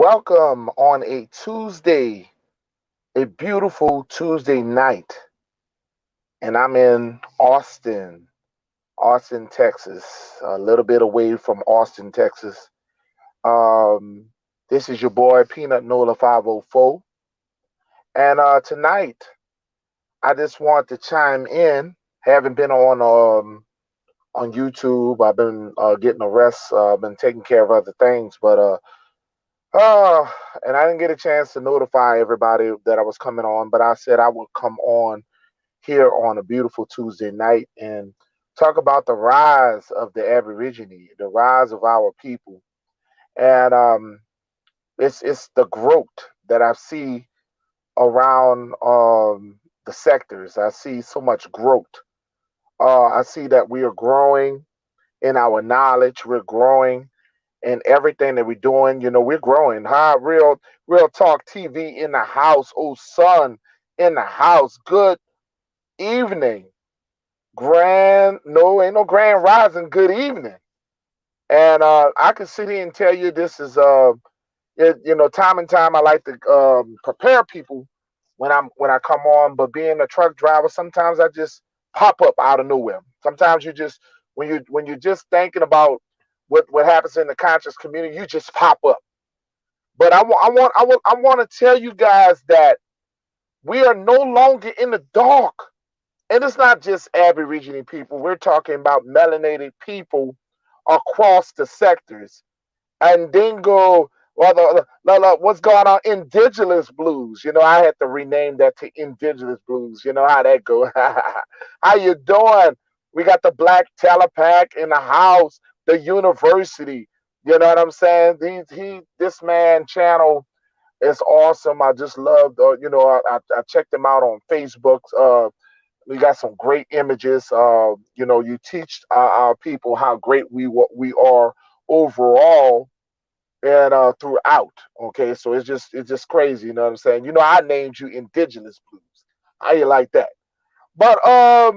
Welcome on a Tuesday, a beautiful Tuesday night. And I'm in Austin, Texas, a little bit away from Austin, Texas. Um, this is your boy Peanut Nola 504. And tonight, I just want to chime in. Haven't been on YouTube. I've been getting a rest. Been taking care of other things, but Uh, and I didn't get a chance to notify everybody that I was coming on, but I said I would come on here on a beautiful Tuesday night and talk about the rise of the Aborigine, the rise of our people, and it's the growth that I see around the sectors. I see so much growth. I see that we are growing in our knowledge. We're growing and everything that we're doing, we're growing. Hi, real talk TV in the house. Oh, son in the house. Good evening. Grand, no, ain't no grand rising. Good evening. And I can sit here and tell you this is, time and time I like to prepare people when I come on. But being a truck driver, sometimes I just pop up out of nowhere. Sometimes you just when you're just thinking about what happens in the conscious community, you just pop up. But I want to tell you guys that we are no longer in the dark, and it's not just Aborigine people. We're talking about melanated people across the sectors. And then go, well, what's going on? Indigenous blues. I had to rename that to Indigenous blues. You know how that go. How you doing? We got the Black Telepack in the house, the university. You know what I'm saying? This man channel is awesome. I just loved, I checked him out on Facebook. We got some great images. You teach our people how great we are overall and throughout. Okay, so it's just crazy. You know what I'm saying? I named you Indigenous Blues. How you like that? But I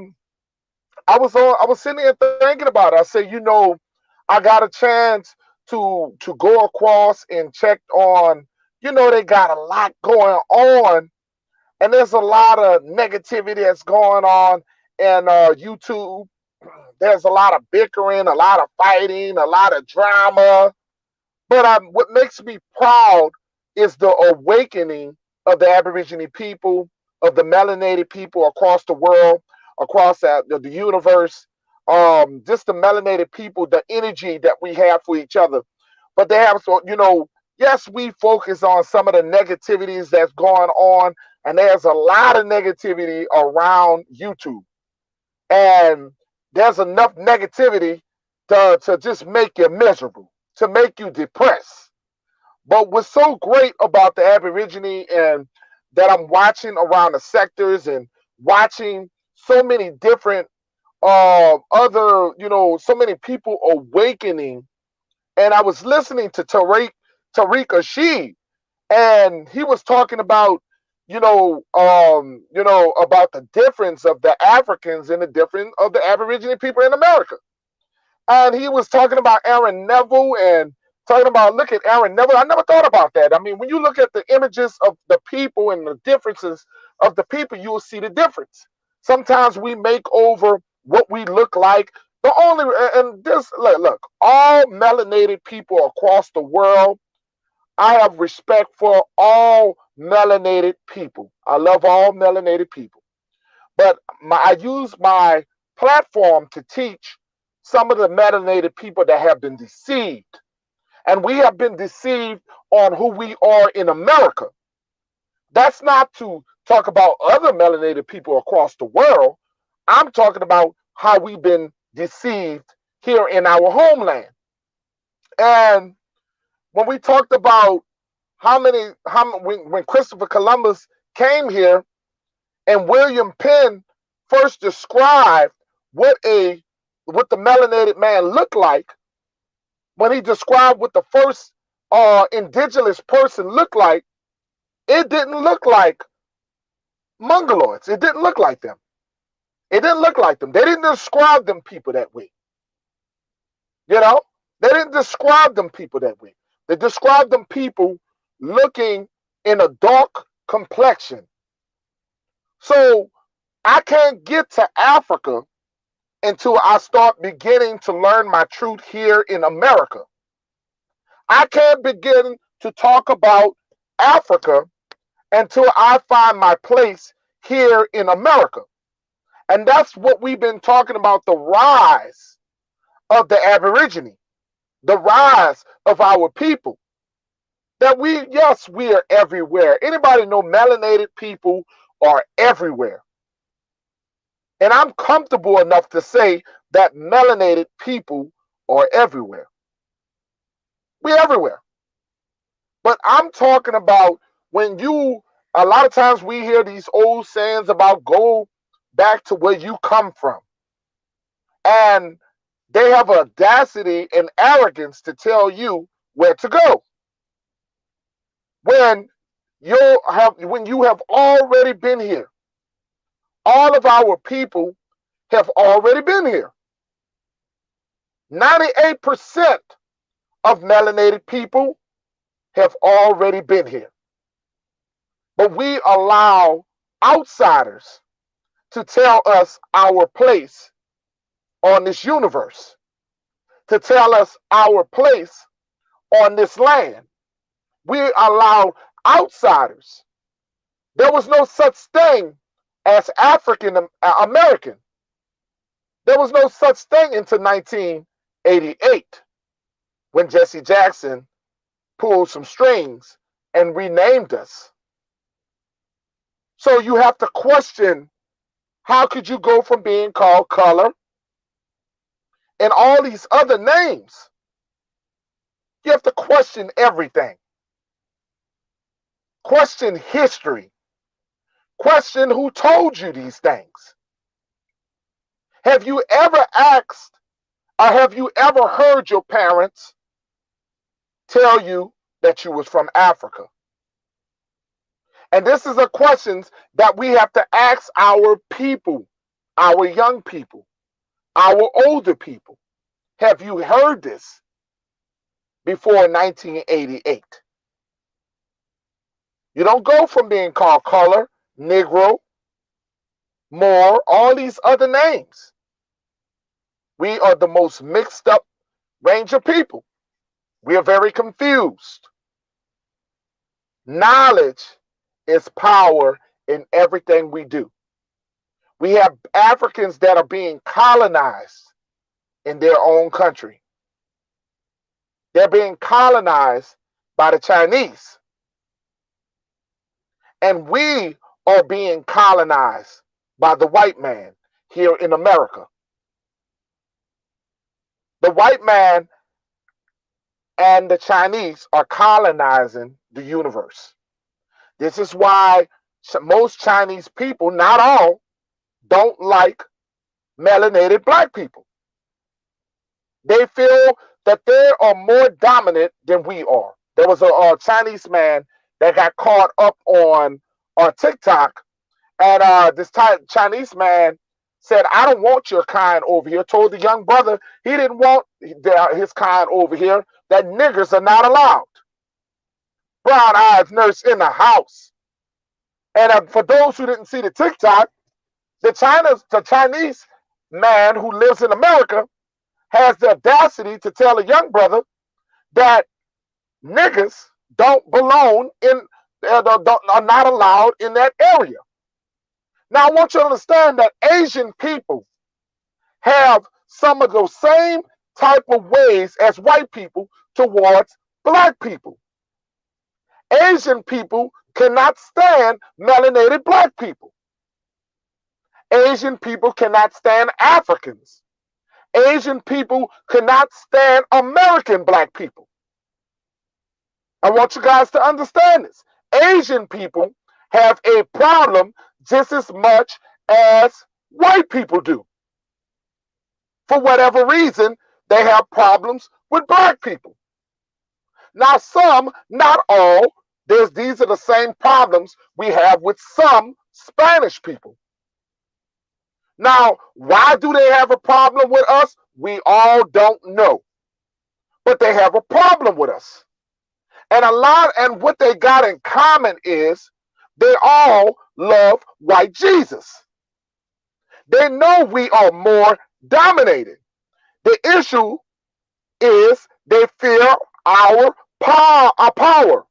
was sitting here thinking about it. I said, I got a chance to go across and check on. They got a lot going on, and there's a lot of negativity that's going on in YouTube. There's a lot of bickering, a lot of fighting, a lot of drama. But what makes me proud is the awakening of the Aborigine people, of the melanated people across the world, across the universe. Just the melanated people, the energy that we have for each other. But they have, so, yes, we focus on some of the negativities that's going on, and there's a lot of negativity around YouTube. And there's enough negativity to just make you miserable, to make you depressed. But what's so great about the Aborigine and that I'm watching around the sectors and watching so many different so many people awakening. And I was listening to Tariq Asheed, and he was talking about about the difference of the Africans and the difference of the Aboriginal people in America. And he was talking about Aaron Neville and talking about, look at Aaron Neville. I never thought about that. I mean, when you look at the images of the people and the differences of the people, you will see the difference. Sometimes we make over what we look like. The only and this look, all melanated people across the world, I have respect for all melanated people. I love all melanated people. But I use my platform to teach some of the melanated people that have been deceived. And we have been deceived on who we are in America. That's not to talk about other melanated people across the world. I'm talking about how we've been deceived here in our homeland. And when we talked about when Christopher Columbus came here and William Penn first described what the melanated man looked like, when he described what the first indigenous person looked like, it didn't look like Mongoloids. It didn't look like them. It didn't look like them. They didn't describe them people that way. You know, they didn't describe them people that way. They described them people looking in a dark complexion. So I can't get to Africa until I start beginning to learn my truth here in America. I can't begin to talk about Africa until I find my place here in America. And that's what we've been talking about, the rise of the aborigine, the rise of our people. That yes, we are everywhere. Anybody know melanated people are everywhere? And I'm comfortable enough to say that melanated people are everywhere. We're everywhere. But I'm talking about a lot of times we hear these old sayings about go back to where you come from. And they have audacity and arrogance to tell you where to go. When you have already been here. All of our people have already been here. 98% of melanated people have already been here. But we allow outsiders to tell us our place on this universe, to tell us our place on this land. We allow outsiders. There was no such thing as African American. There was no such thing until 1988 when Jesse Jackson pulled some strings and renamed us. So you have to question, how could you go from being called color and all these other names? You have to question everything. Question history. Question who told you these things. Have you ever asked or have you ever heard your parents tell you that you was from Africa? And this is a question that we have to ask our people, our young people, our older people. Have you heard this before 1988? You don't go from being called color, Negro, Moor, all these other names. We are the most mixed up range of people. We are very confused. Knowledge is power in everything we do. We have Africans that are being colonized in their own country. They're being colonized by the Chinese. And we are being colonized by the white man here in America. The white man and the Chinese are colonizing the universe. This is why most Chinese people, not all, don't like melanated black people. They feel that they are more dominant than we are. There was a Chinese man that got caught up on TikTok, and this Chinese man said, "I don't want your kind over here." Told the young brother he didn't want his kind over here, that niggers are not allowed. Brown eyes nurse in the house. And for those who didn't see the TikTok, the Chinese man who lives in America has the audacity to tell a young brother that niggas don't belong in, are not allowed in that area. Now, I want you to understand that Asian people have some of those same type of ways as white people towards black people. Asian people cannot stand melanated black people. Asian people cannot stand Africans. Asian people cannot stand American black people. I want you guys to understand this. Asian people have a problem just as much as white people do. For whatever reason, they have problems with black people. Now, some, not all, these are the same problems we have with some Spanish people. Now, why do they have a problem with us? We all don't know. But they have a problem with us. And what they got in common is they all love white Jesus. They know we are more dominated. The issue is they fear our power.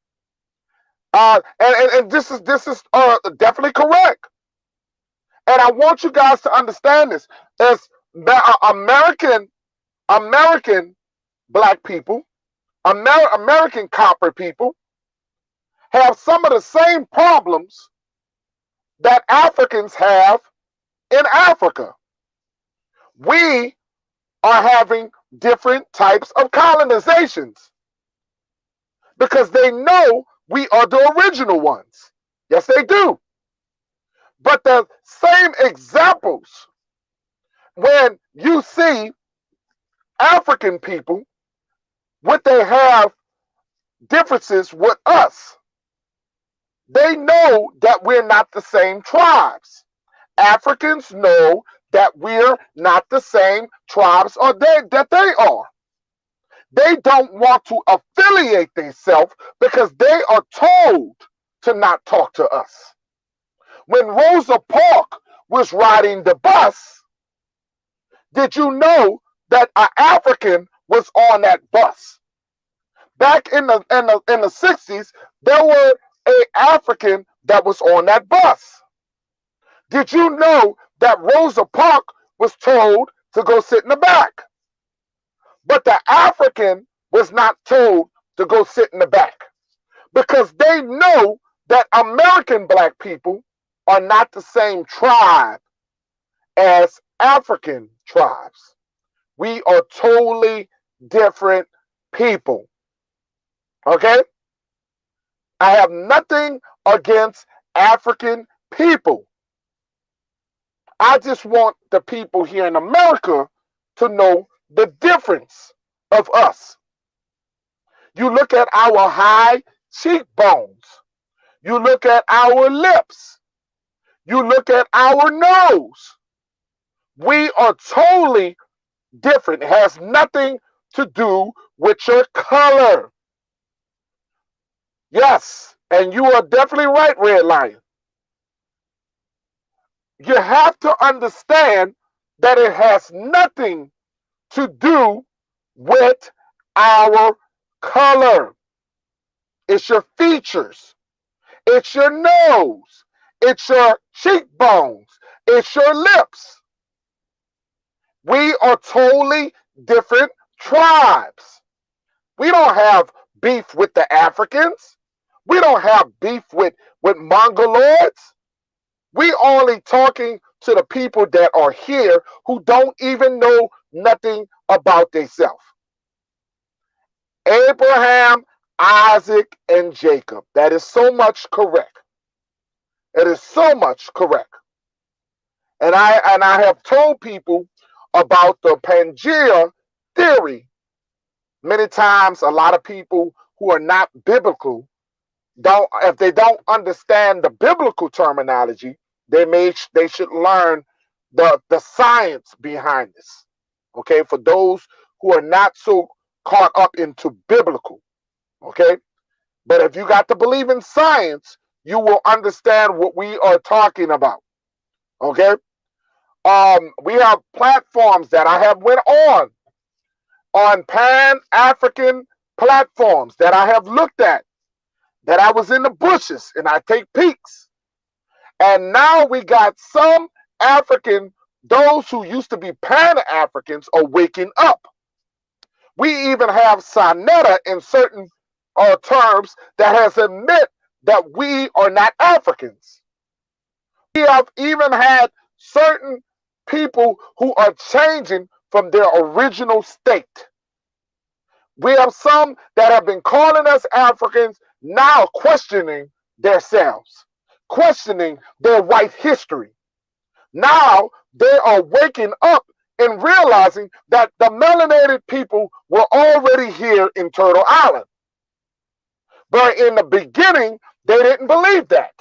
And this is definitely correct. And I want you guys to understand this. As American black people, American copper people have some of the same problems that Africans have in Africa. We are having different types of colonizations because they know we are the original ones. Yes, they do. But the same examples when you see African people, what they have differences with us, they know that we're not the same tribes. Africans know that we're not the same tribes that they are. They don't want to affiliate themselves because they are told to not talk to us. When Rosa Parks was riding the bus, did you know that an African was on that bus? Back in the 60s, there were an African that was on that bus. Did you know that Rosa Parks was told to go sit in the back? But the African was not told to go sit in the back because they know that American black people are not the same tribe as African tribes. We are totally different people. Okay? I have nothing against African people. I just want the people here in America to know the difference of us. You look at our high cheekbones. You look at our lips. You look at our nose. We are totally different. It has nothing to do with your color. Yes, and you are definitely right, Red Lion. You have to understand that it has nothing to do with our color. It's your features. It's your nose. It's your cheekbones. It's your lips. We are totally different tribes. We don't have beef with the Africans. We don't have beef with Mongoloids. We only talking to the people that are here who don't even know nothing about themselves. Abraham, Isaac, and Jacob. That is so much correct. It is so much correct. And I have told people about the Pangea theory. Many times, a lot of people who are not biblical if they don't understand the biblical terminology, they should learn the science behind this. Okay, for those who are not so caught up into biblical. Okay, but if you got to believe in science, you will understand what we are talking about. Okay, we have platforms that I have went on Pan-African platforms that I have looked at, that I was in the bushes and I take peeks. And now we got some African, those who used to be Pan-Africans are waking up. We even have Sonetta in certain terms that has admit that we are not Africans. We have even had certain people who are changing from their original state. We have some that have been calling us Africans now questioning themselves, questioning their white history. Now they are waking up and realizing that the melanated people were already here in Turtle Island. But in the beginning, they didn't believe that.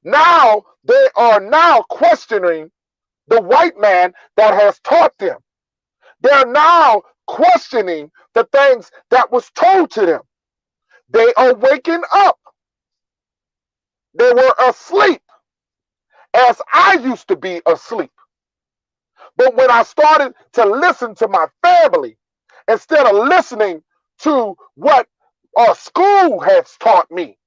Now they are now questioning the white man that has taught them. They're now questioning the things that was told to them. They are waking up. They were asleep, as I used to be asleep. But when I started to listen to my family, instead of listening to what school has taught me,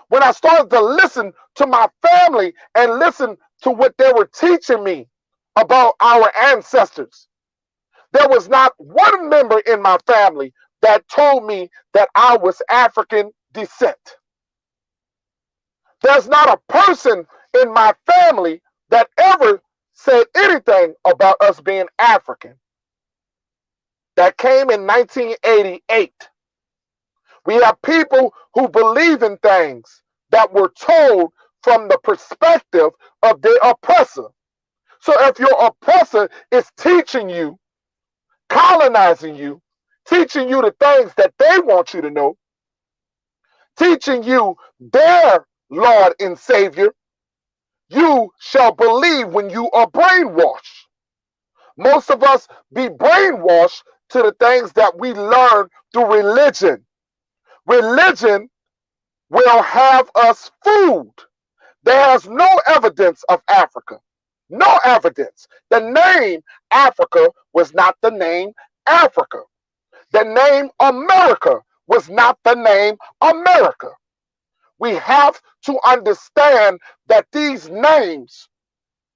when I started to listen to my family and listen to what they were teaching me about our ancestors, there was not one member in my family that told me that I was African descent. There's not a person in my family that ever said anything about us being African. That came in 1988. We have people who believe in things that were told from the perspective of their oppressor. So if your oppressor is teaching you, colonizing you, teaching you the things that they want you to know, teaching you their Lord and Savior, you shall believe when you are brainwashed. Most of us be brainwashed to the things that we learn through religion. Religion will have us fooled. There is no evidence of Africa. No evidence. The name Africa was not the name Africa. The name America was not the name America. We have to understand that these names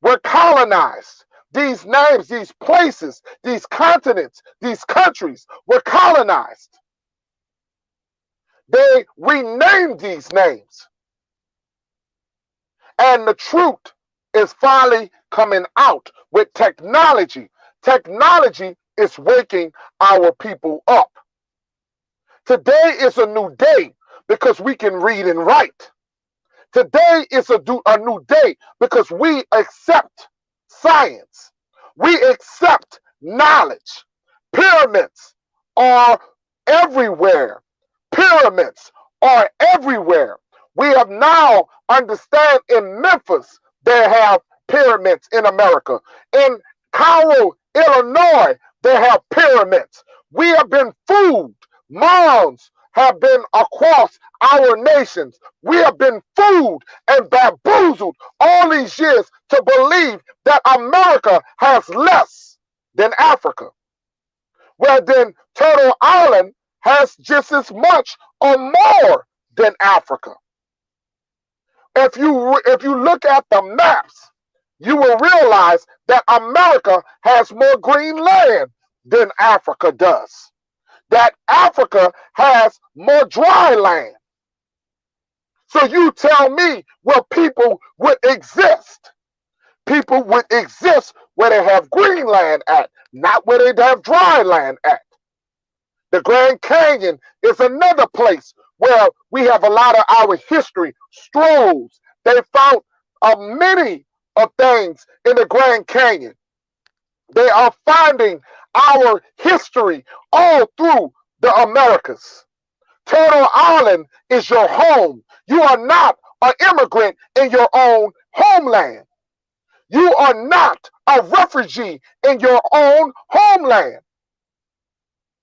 were colonized. These names, these places, these continents, these countries were colonized. They renamed these names. And the truth is finally coming out with technology. Technology is waking our people up. Today is a new day because we can read and write. Today is a new day because we accept science. We accept knowledge. Pyramids are everywhere. Pyramids are everywhere. We have now understand in Memphis they have pyramids in America. In Cairo, Illinois, they have pyramids. We have been fooled. Mounds have been across our nations. We have been fooled and bamboozled all these years to believe that America has less than Africa. Well, then Turtle Island has just as much or more than Africa. If you look at the maps, you will realize that America has more green land than Africa does. That Africa has more dry land. So you tell me where people would exist. People would exist where they have green land at, not where they have dry land at. The Grand Canyon is another place where we have a lot of our history, strolls. They found many of things in the Grand Canyon. They are finding our history all through the Americas. Turtle Island is your home. You are not an immigrant in your own homeland. You are not a refugee in your own homeland.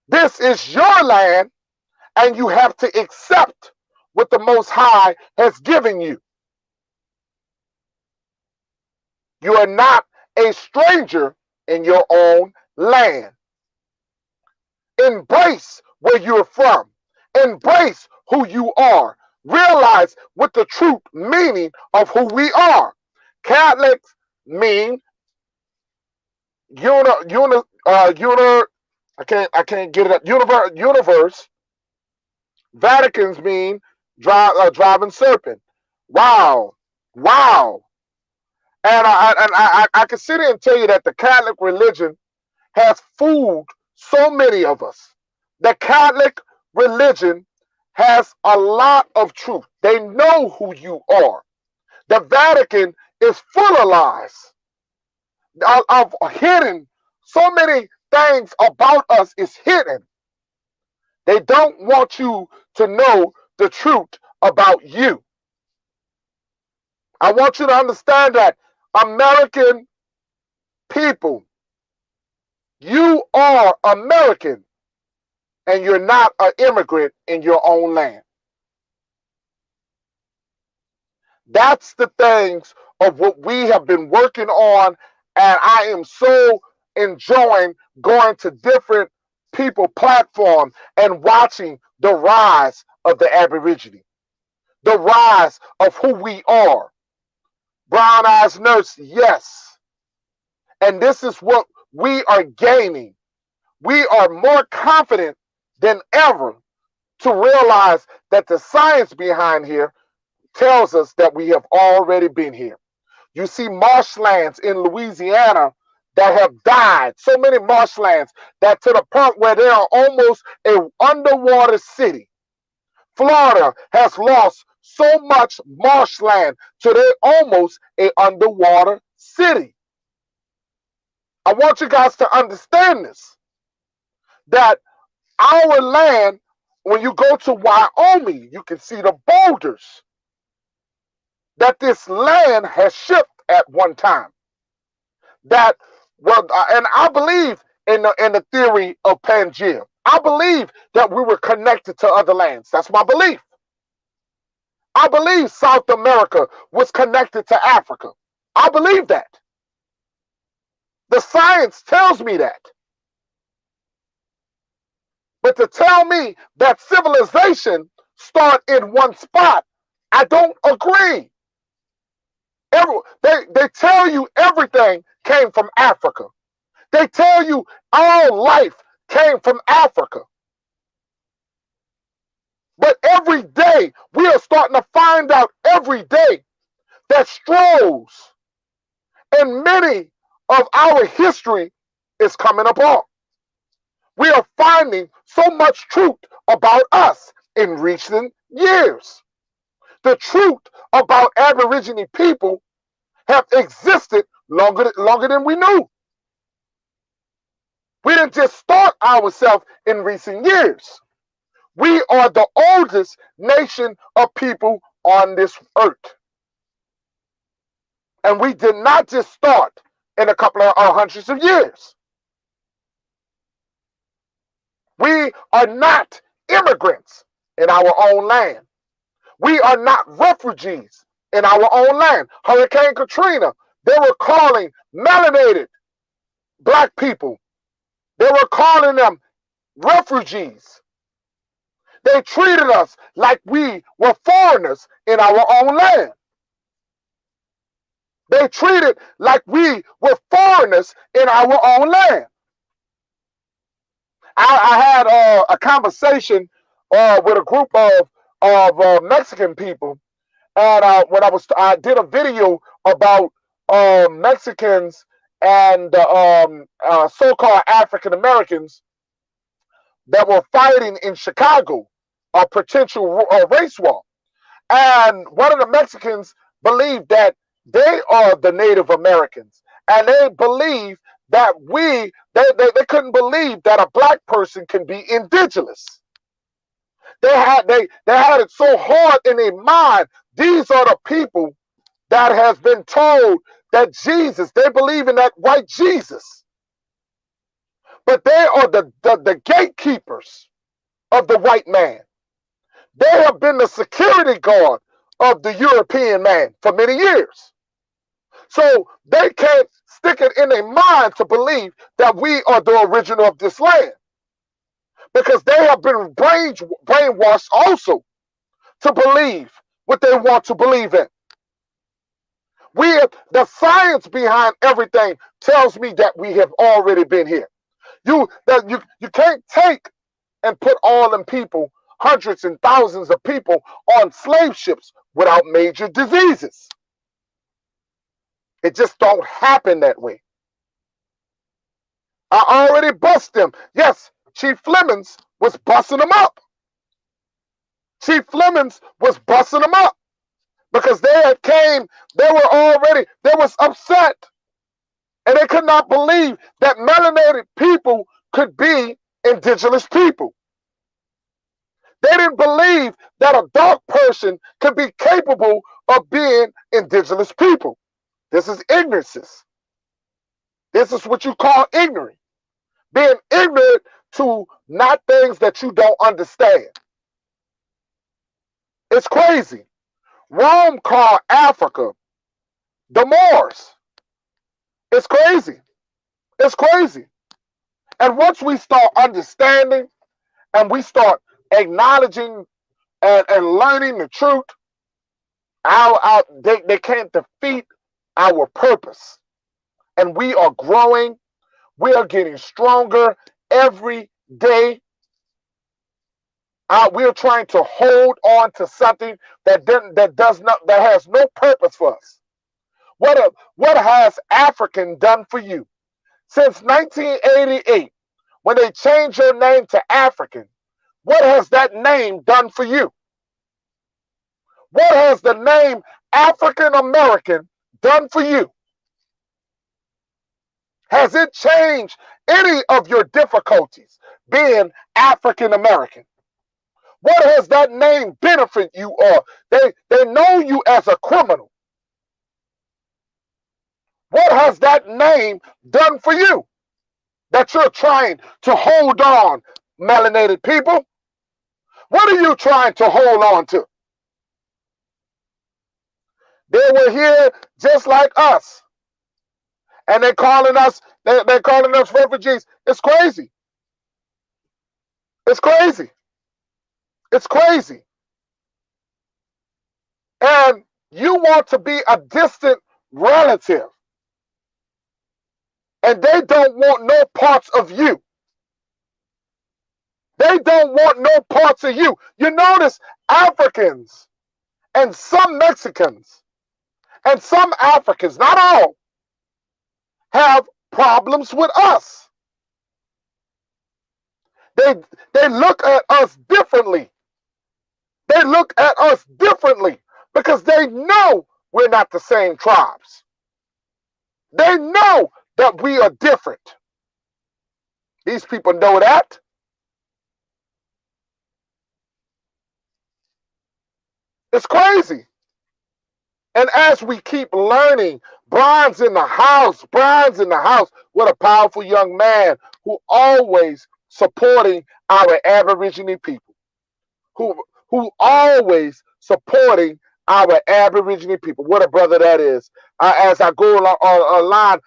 This is your land, and you have to accept what the Most High has given you. You are not a stranger in your own land. Embrace where you're from. Embrace who you are. Realize what the true meaning of who we are. Catholics mean I can't get it up. Universe. Vaticans mean driving serpent. Wow. Wow. And I can sit here and tell you that the Catholic religion has fooled so many of us. The Catholic religion has a lot of truth. They know who you are. The Vatican is full of lies, of hidden. So many things about us is hidden. They don't want you to know the truth about you. I want you to understand that American people, you are American and you're not an immigrant in your own land. That's the things of what we have been working on, and I am so enjoying going to different people platforms and watching the rise of the Aborigine, the rise of who we are. Brown eyes nurse, yes. And this is what we are gaining. We are more confident than ever to realize that the science behind here tells us that we have already been here. You see marshlands in Louisiana that have died, so many marshlands that to the point where they are almost an underwater city. Florida has lost so much marshland to they're almost an underwater city. I want you guys to understand this, that our land, when you go to Wyoming, you can see the boulders that this land has shipped at one time. That, well, and I believe in the theory of Pangea. I believe that we were connected to other lands. That's my belief. I believe South America was connected to Africa. I believe that. The science tells me that. But to tell me that civilization start in one spot, I don't agree. They tell you everything came from Africa. They tell you all life came from Africa. But every day, we are starting to find out every day that Strohs and many of our history is coming apart. We are finding so much truth about us in recent years. The truth about Aborigine people have existed longer than we knew. We didn't just start ourselves in recent years. We are the oldest nation of people on this earth. And we did not just start in a couple of hundreds of years. We are not immigrants in our own land. We are not refugees in our own land. Hurricane Katrina, they were calling melanated black people, they were calling them refugees. They treated us like we were foreigners in our own land. They treated like we were foreigners in our own land. I had a conversation with a group of Mexican people, and when I did a video about Mexicans and so-called African Americans that were fighting in Chicago, a potential race war. And one of the Mexicans believed that they are the Native Americans. And they believe that they couldn't believe that a black person can be indigenous. They had it so hard in their mind. These are the people that has been told that Jesus, they believe in that white Jesus. But they are the gatekeepers of the white man. They have been the security guard of the European man for many years. So they can't stick it in their mind to believe that we are the original of this land. Because they have been brainwashed also to believe what they want to believe in. The science behind everything tells me that we have already been here. You can't take and put all them people, hundreds and thousands of people, on slave ships without major diseases. It just don't happen that way. I already bust them. Yes, Chief Flemings was busting them up. Chief Flemings was busting them up because they was upset, and they could not believe that melanated people could be indigenous people. They didn't believe that a dark person could be capable of being indigenous people. This is ignorance. This is what you call ignorant. Being ignorant to not things that you don't understand. It's crazy. Rome called Africa the Moors. It's crazy. It's crazy. And once we start understanding and we start acknowledging and learning the truth, they can't defeat our purpose. And we are growing. We are getting stronger every day. We are trying to hold on to something that has no purpose for us. What has African done for you since 1988, when they changed your name to African? What has that name done for you? What has the name African American done for you? Has it changed any of your difficulties being African American? What has that name benefit you? Or they know you as a criminal. What has that name done for you that you're trying to hold on, melanated people? What are you trying to hold on to? They were here just like us, and they're calling us refugees. It's crazy. It's crazy. It's crazy. And you want to be a distant relative, and they don't want no parts of you. They don't want no parts of you. You notice Africans and some Mexicans and some Africans, not all, have problems with us. They look at us differently. They look at us differently because they know we're not the same tribes. They know that we are different. These people know that. It's crazy. And as we keep learning, Brian's in the house. Brian's in the house. What a powerful young man who always supporting our Aborigine people. Who always supporting our Aborigine people. What a brother that is. As I go online,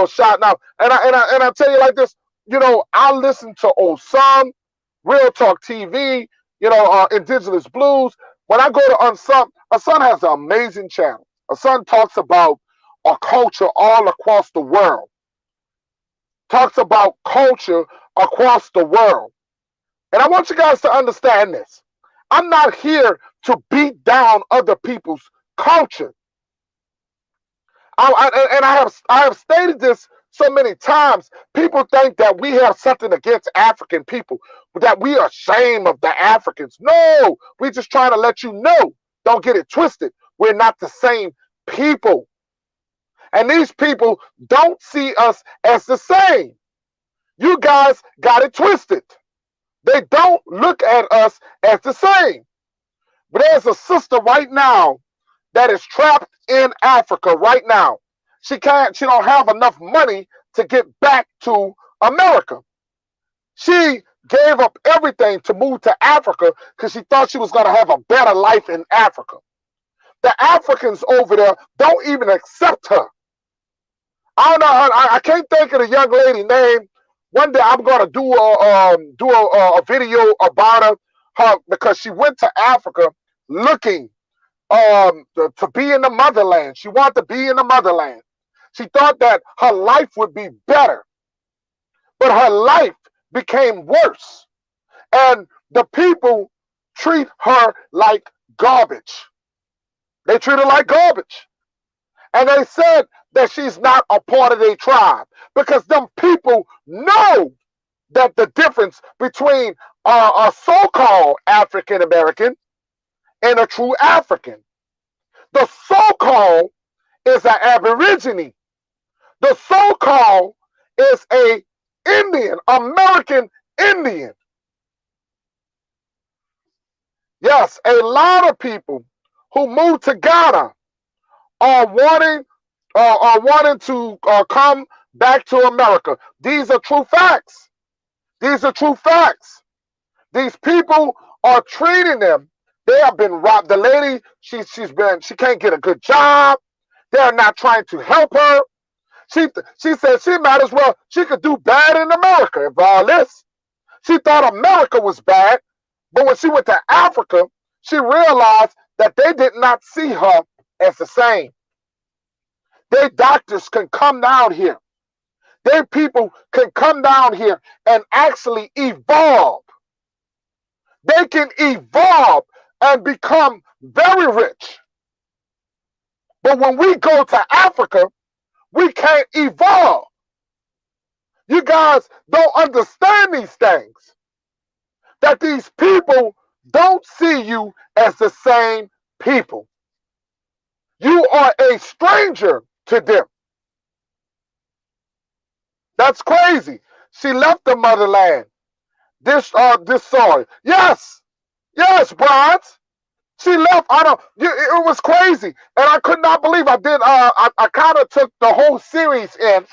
shouting out, and I tell you like this, I listen to Osam, Real Talk TV, Indigenous Blues. When I go to Unsung, Unsung has an amazing channel. Unsung talks about a culture all across the world. Talks about culture across the world. And I want you guys to understand this. I'm not here to beat down other people's culture. I have stated this so many times. People think that we have something against African people, that we are ashamed of the Africans. No, we're just trying to let you know. Don't get it twisted. We're not the same people. And these people don't see us as the same. You guys got it twisted. They don't look at us as the same. But there's a sister right now that is trapped in Africa right now. She don't have enough money to get back to America. She gave up everything to move to Africa because she thought she was going to have a better life in Africa. The Africans over there don't even accept her. I don't know. I can't think of the young lady name. One day I'm going to do a video about her because she went to Africa looking to be in the motherland. She wanted to be in the motherland. She thought that her life would be better, but her life became worse. And the people treat her like garbage. They treat her like garbage. And they said that she's not a part of their tribe because them people know that the difference between a so-called African American and a true African. The so-called is an Aborigine. The so-called is a Indian, American Indian. Yes, a lot of people who moved to Ghana are wanting to come back to America. These are true facts. These are true facts. These people are treating them They have been robbed. The lady, she can't get a good job. They're not trying to help her. She said she might as well, she could do bad in America if all this. She thought America was bad, but when she went to Africa, she realized that they did not see her as the same. Their doctors can come down here. Their people can come down here and actually evolve. They can evolve and become very rich. But when we go to Africa, we can't evolve. You guys don't understand these things. That these people don't see you as the same people. You are a stranger to them. That's crazy. She left the motherland. This soil. Yes, Bronze. She left. It was crazy, and I could not believe I did. I kind of took the whole series in,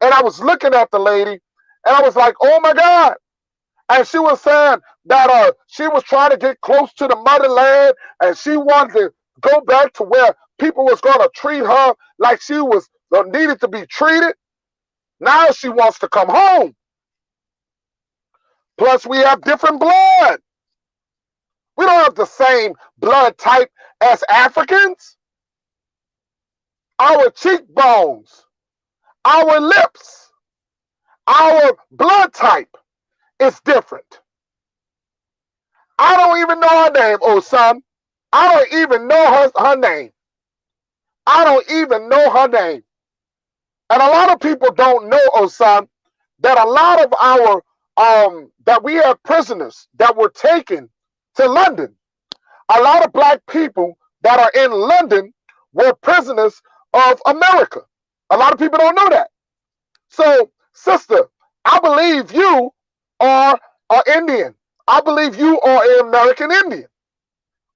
and I was looking at the lady, and I was like, oh my God. And she was saying that she was trying to get close to the motherland, and she wanted to go back to where people was going to treat her like she was needed to be treated. Now she wants to come home. Plus, we have different blood. We don't have the same blood type as Africans. Our cheekbones, our lips, our blood type is different. I don't even know her name, oh son. I don't even know her name. I don't even know her name. And a lot of people don't know, oh son, that a lot of our that we have prisoners that were taken to London. A lot of black people that are in London were prisoners of America. A lot of people don't know that. So, sister, I believe you are an Indian. I believe you are an American Indian.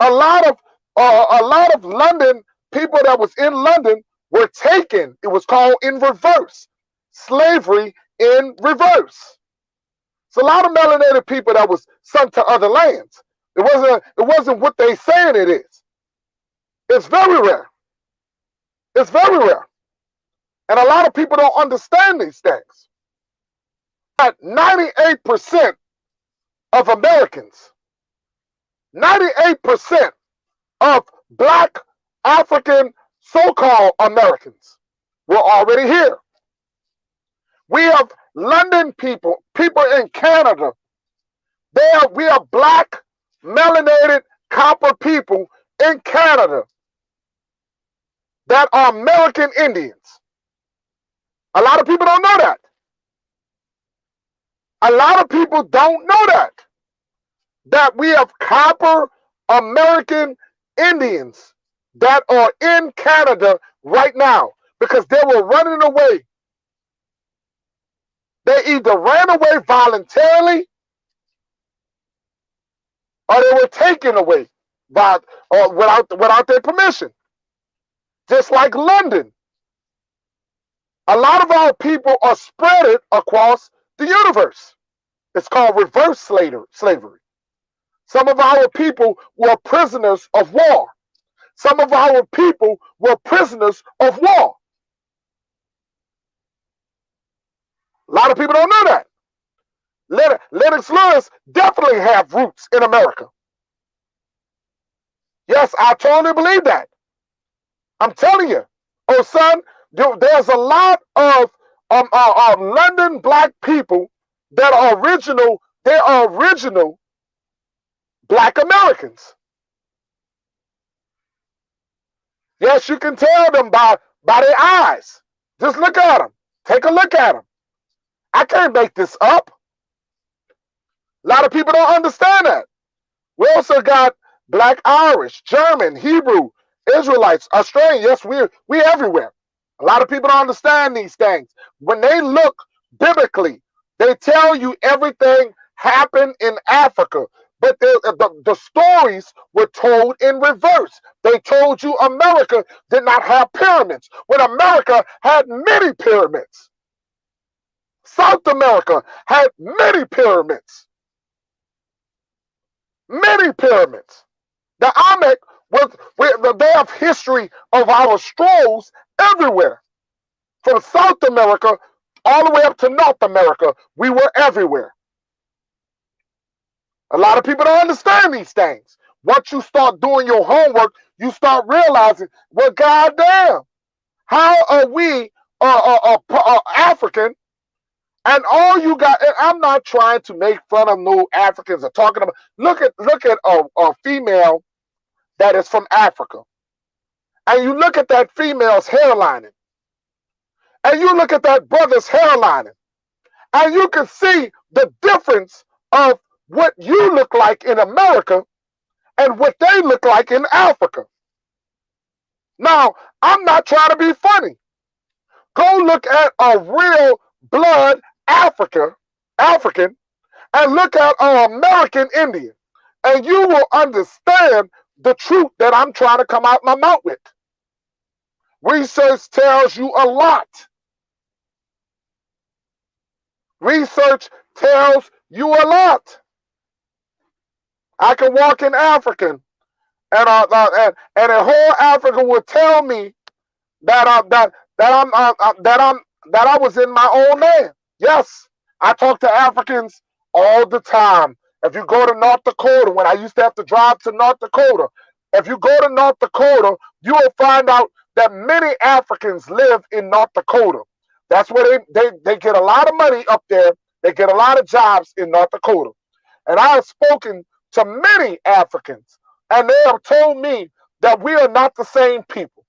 A lot of London people that was in London were taken. It was called in reverse slavery in reverse. It's a lot of melanated people that was sent to other lands. It wasn't what they saying it is. It's very rare. It's very rare. And a lot of people don't understand these things. But 98% of Americans, 98% of black African so-called Americans were already here. We have London people, people in Canada. We are black, melanated, copper people in Canada that are American Indians. A lot of people don't know that. A lot of people don't know that we have copper American Indians that are in Canada right now because they were running away. They either ran away voluntarily or they were taken away without their permission. Just like London. A lot of our people are spread across the universe. It's called reverse slavery. Some of our people were prisoners of war. Some of our people were prisoners of war. A lot of people don't know that. Lennox Lewis definitely have roots in America. Yes, I totally believe that. I'm telling you. Oh, son, there's a lot of London black people that are original. They are original black Americans. Yes, you can tell them by their eyes. Just look at them. Take a look at them. I can't make this up. A lot of people don't understand that. We also got black Irish, German, Hebrew, Israelites, Australian. Yes, we everywhere. A lot of people don't understand these things. When they look biblically, they tell you everything happened in Africa. But the stories were told in reverse. They told you America did not have pyramids, when America had many pyramids. South America had many pyramids. Many pyramids. The Amek they have history of our strolls everywhere. From South America all the way up to North America, we were everywhere. A lot of people don't understand these things. Once you start doing your homework, you start realizing, well, goddamn, how are we African? And all you got, and I'm not trying to make fun of no Africans or talking about. Look at a female that is from Africa, and you look at that female's hairline, and you look at that brother's hairline, and you can see the difference of what you look like in America and what they look like in Africa. Now, I'm not trying to be funny. Go look at a real blood African, and look at an American Indian, and you will understand the truth that I'm trying to come out my mouth with. Research tells you a lot. Research tells you a lot. I can walk in African, and a whole Africa will tell me that I was in my own land. Yes, I talk to Africans all the time. If you go to North Dakota, when I used to have to drive to North Dakota, if you go to North Dakota, you will find out that many Africans live in North Dakota. That's where they get a lot of money up there. They get a lot of jobs in North Dakota. And I have spoken to many Africans, and they have told me that we are not the same people.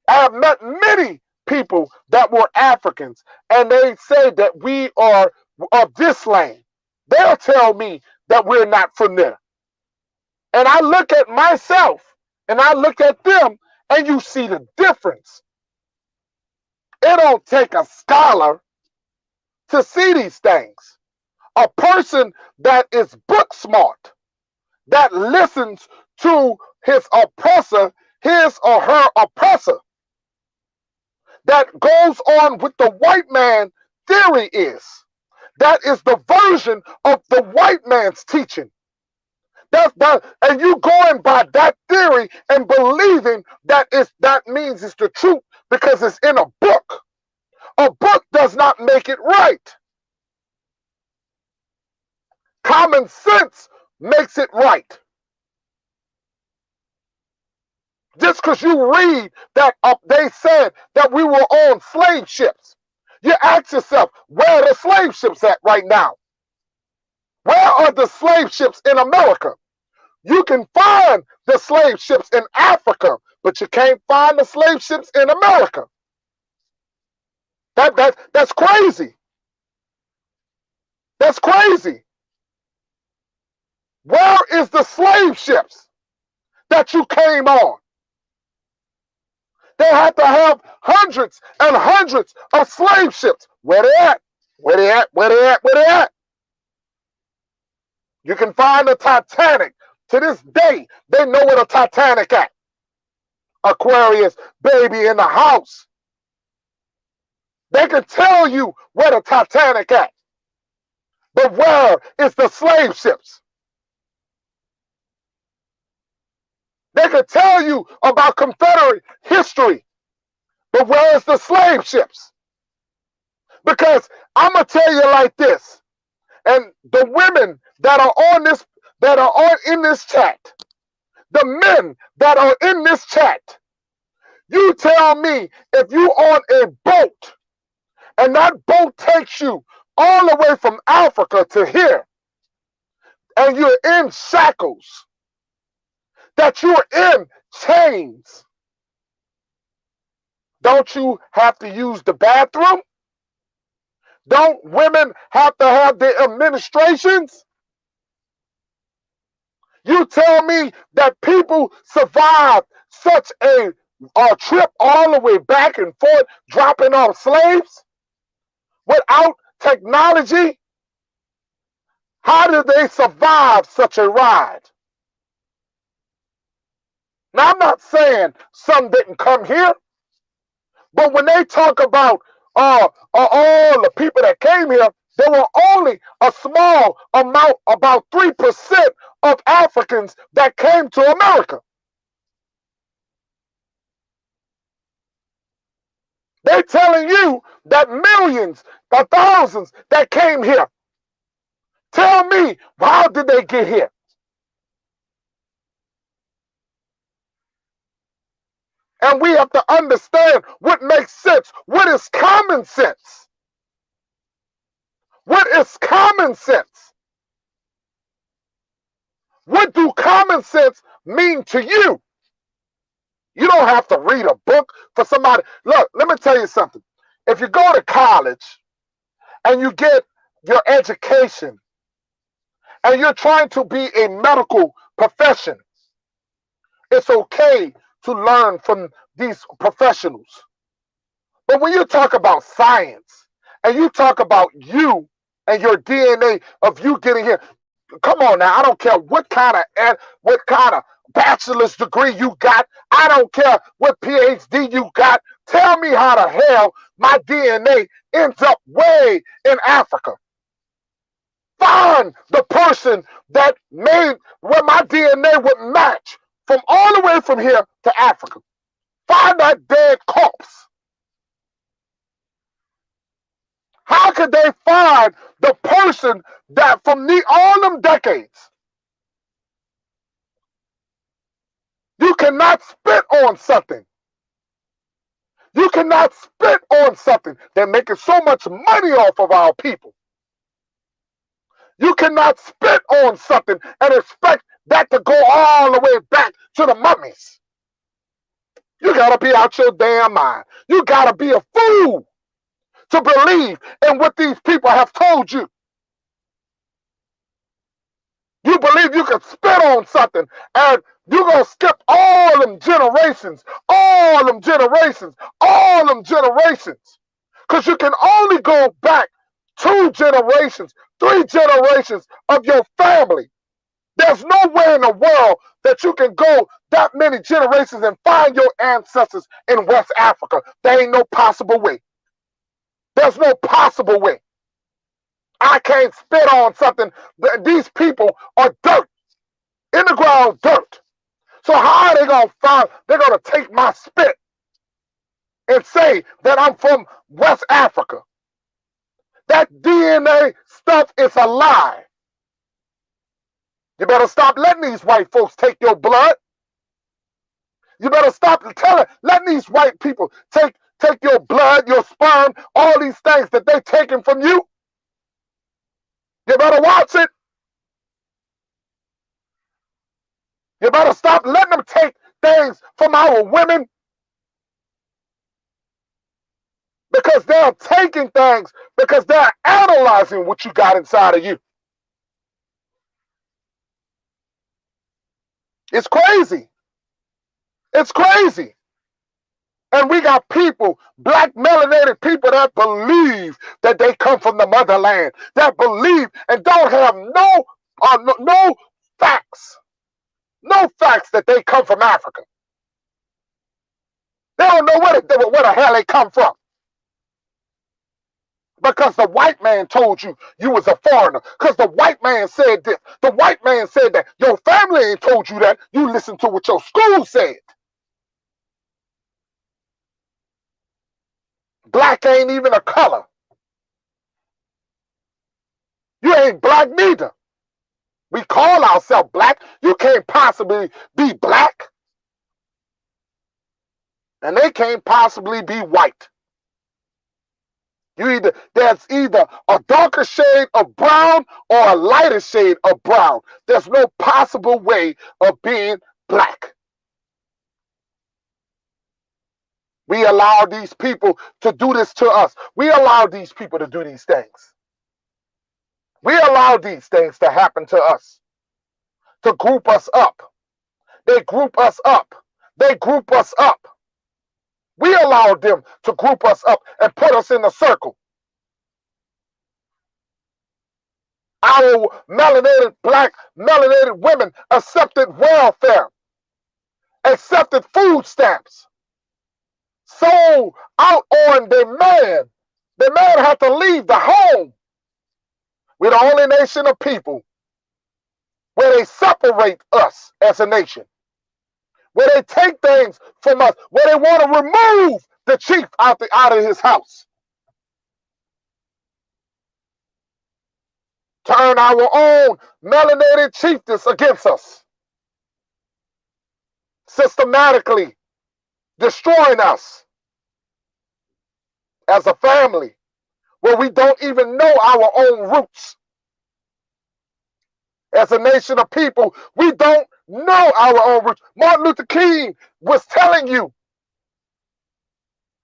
I have met many people that were Africans, and they say that we are of this land. They'll tell me that we're not from there. And I look at myself, and I look at them, and you see the difference. It don't take a scholar to see these things. A person that is book smart, that listens to his oppressor, his or her oppressor, that goes on with the white man theory is. That is the version of the white man's teaching. And you going by that theory and believing that means it's the truth because it's in a book. A book does not make it right. Common sense makes it right. Just because you read that they said that we were on slave ships, you ask yourself, where are the slave ships at right now? Where are the slave ships in America? You can find the slave ships in Africa, but you can't find the slave ships in America. That's crazy. That's crazy. Where is the slave ships that you came on? They had to have hundreds and hundreds of slave ships. Where they at? Where they at? Where they at? Where they at? You can find the Titanic. To this day, they know where the Titanic at. Aquarius, baby in the house. They can tell you where the Titanic at. But where is the slave ships? They can tell you about Confederate history, but where is the slave ships? Because I'm gonna tell you like this, and the women that are in this chat, the men that are in this chat, you tell me if you on a boat and that boat takes you all the way from Africa to here, and you're in shackles, that you're in chains, don't you have to use the bathroom? Don't women have to have their administrations? You tell me that people survive such a trip all the way back and forth, dropping off slaves without technology? How did they survive such a ride? Now, I'm not saying some didn't come here, but when they talk about all the people that came here, there were only a small amount, about 3% of Africans that came to America. They're telling you that millions or thousands that came here. Tell me, how did they get here? And we have to understand what makes sense. What is common sense? What is common sense? What do common sense mean to you? You don't have to read a book for somebody. Look, let me tell you something. If you go to college and you get your education and you're trying to be a medical profession, it's okay to learn from these professionals. But when you talk about science and you talk about you and your DNA of you getting here, come on now, I don't care what kind of bachelor's degree you got. I don't care what PhD you got. Tell me how the hell my DNA ends up way in Africa. Find the person that made where my DNA would match from all the way from here to Africa. Find that dead corpse. How could they find the person that from all them decades? You cannot spit on something. You cannot spit on something. They're making so much money off of our people. You cannot spit on something and expect that to go all the way back to the mummies. You gotta be out your damn mind. You gotta be a fool to believe in what these people have told you. You believe you can spit on something and you're going to skip all them generations, all them generations, all them generations. Because you can only go back 2 generations, 3 generations of your family. There's no way in the world that you can go that many generations and find your ancestors in West Africa. There ain't no possible way. There's no possible way. I can't spit on something. These people are dirt. In the ground, dirt. So how are they going to find? They're going to take my spit and say that I'm from West Africa. That DNA stuff is a lie. You better stop letting these white folks take your blood. You better stop letting these white people take your blood, your sperm, all these things that they're taking from you. You better watch it. You better stop letting them take things from our women, because they're taking things because they're analyzing what you got inside of you. It's crazy. It's crazy. And we got people, black melanated people, that believe that they come from the motherland, that believe and don't have no facts. No facts that they come from Africa. They don't know where the hell they come from. Because the white man told you you was a foreigner. Because the white man said this. The white man said that. Your family ain't told you that. You listen to what your school said. Black ain't even a color. You ain't black neither. We call ourselves black. You can't possibly be black. And they can't possibly be white. There's either a darker shade of brown or a lighter shade of brown. There's no possible way of being black. We allow these people to do this to us. We allow these people to do these things. We allow these things to happen to us, to group us up. They group us up. They group us up. We allowed them to group us up and put us in a circle. Our black melanated women accepted welfare, accepted food stamps, sold out on their man. The man had to leave the home. We're the only nation of people where they separate us as a nation, where they take things from us, where they want to remove the chief out of his house, turn our own melanated chieftains against us, systematically destroying us as a family, where we don't even know our own roots. As a nation of people, we don't know our own roots. Martin Luther King was telling you,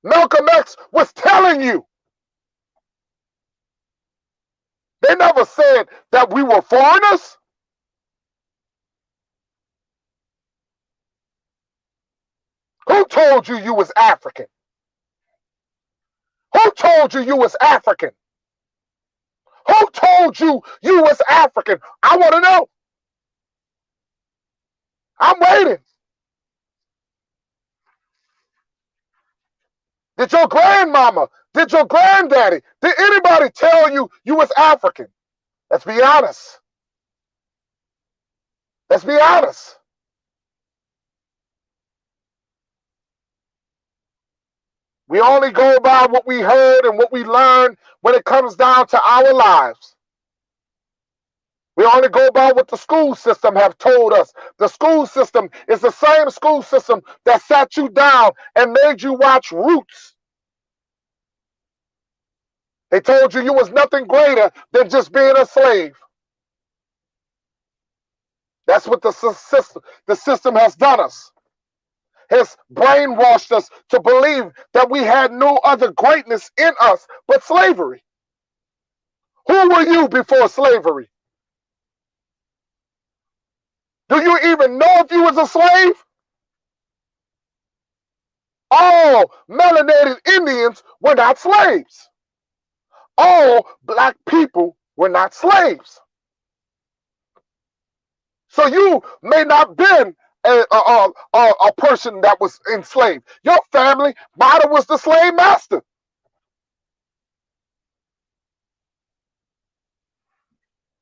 Malcolm X was telling you. They never said that we were foreigners. Who told you you was African? Who told you you was African? Who told you you was African? I want to know. I'm waiting. Did your grandmama, did your granddaddy, did anybody tell you you was African? Let's be honest. Let's be honest. We only go by what we heard and what we learned when it comes down to our lives. We only go by what the school system have told us. The school system is the same school system that sat you down and made you watch Roots. They told you was nothing greater than just being a slave. That's what the system has done us. Has brainwashed us to believe that we had no other greatness in us but slavery. Who were you before slavery? Do you even know if you was a slave? All melanated Indians were not slaves. All black people were not slaves. So you may not been a person that was enslaved. Your family might have was the slave master.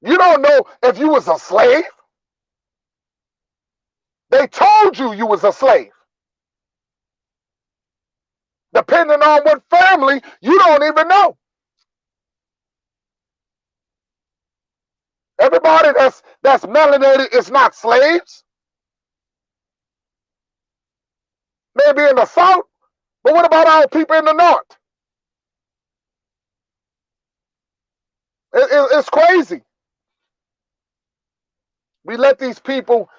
You don't know if you was a slave. They told you was a slave. Depending on what family, you don't even know. Everybody that's melanated is not slaves. Maybe in the South, but what about our people in the North? It's crazy. We let these people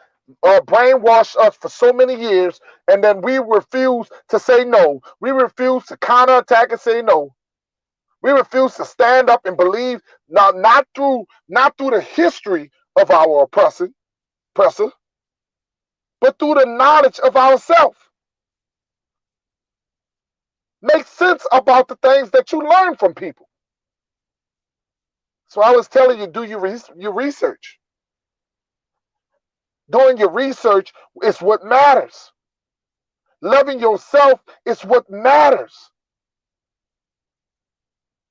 brainwash us for so many years, and then we refuse to say no. We refuse to counterattack and say no. We refuse to stand up and believe, not through the history of our oppressor, but through the knowledge of ourselves. Make sense about the things that you learn from people. So I was telling you, do your research. Doing your research is what matters. Loving yourself is what matters.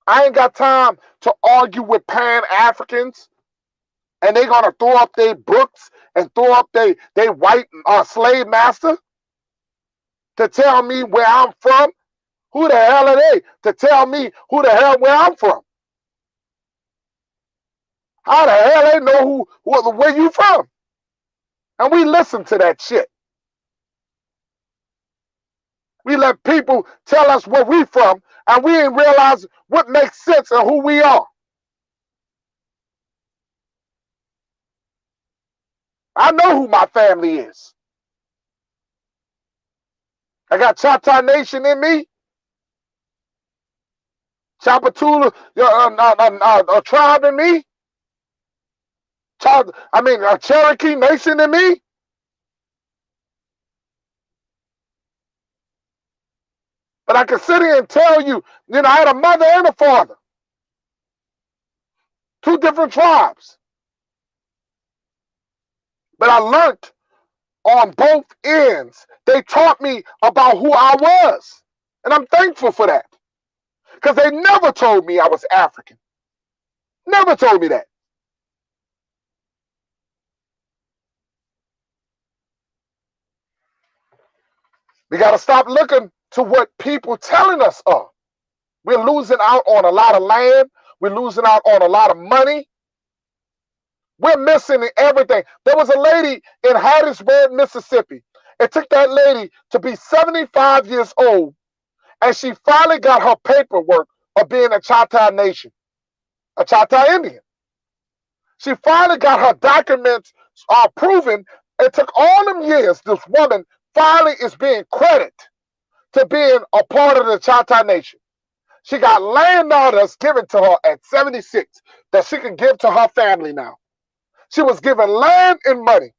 I ain't got time to argue with Pan-Africans, and they're going to throw up their books and throw up their white slave master to tell me where I'm from. Who the hell are they to tell me who the hell where I'm from? How the hell they know where you from? And we listen to that shit. We let people tell us where we from, and we ain't realize what makes sense and who we are. I know who my family is. I got Choctaw Nation in me. Chapatula, a tribe in me. Cherokee Nation in me. But I can sit here and tell you, I had a mother and a father. Two different tribes. But I learned on both ends. They taught me about who I was. And I'm thankful for that. Because they never told me I was African. Never told me that. We got to stop looking to what people telling us are. We're losing out on a lot of land. We're losing out on a lot of money. We're missing everything. There was a lady in Hattiesburg, Mississippi. It took that lady to be 75 years old, and she finally got her paperwork of being a Choctaw Nation, a Choctaw Indian. She finally got her documents proven. It took all them years. This woman finally is being credited to being a part of the Choctaw Nation. She got land orders given to her at 76 that she can give to her family now. She was given land and money.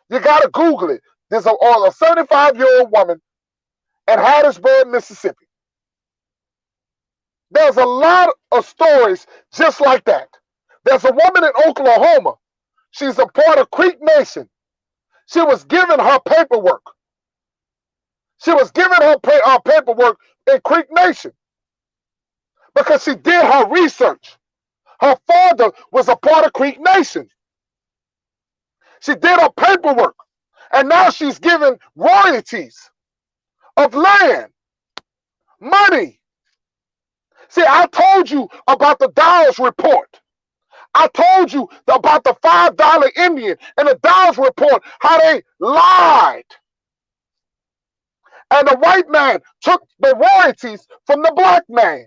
You got to Google it. There's a 75-year-old woman in Hattiesburg, Mississippi. There's a lot of stories just like that. There's a woman in Oklahoma. She's a part of Creek Nation. She was given her paperwork. She was given her paperwork in Creek Nation because she did her research. Her father was a part of Creek Nation. She did her paperwork, and now she's given royalties of land, money. See, I told you about the Dawes report. I told you about the $5 Indian and the Dawes report, how they lied. And the white man took the royalties from the black man.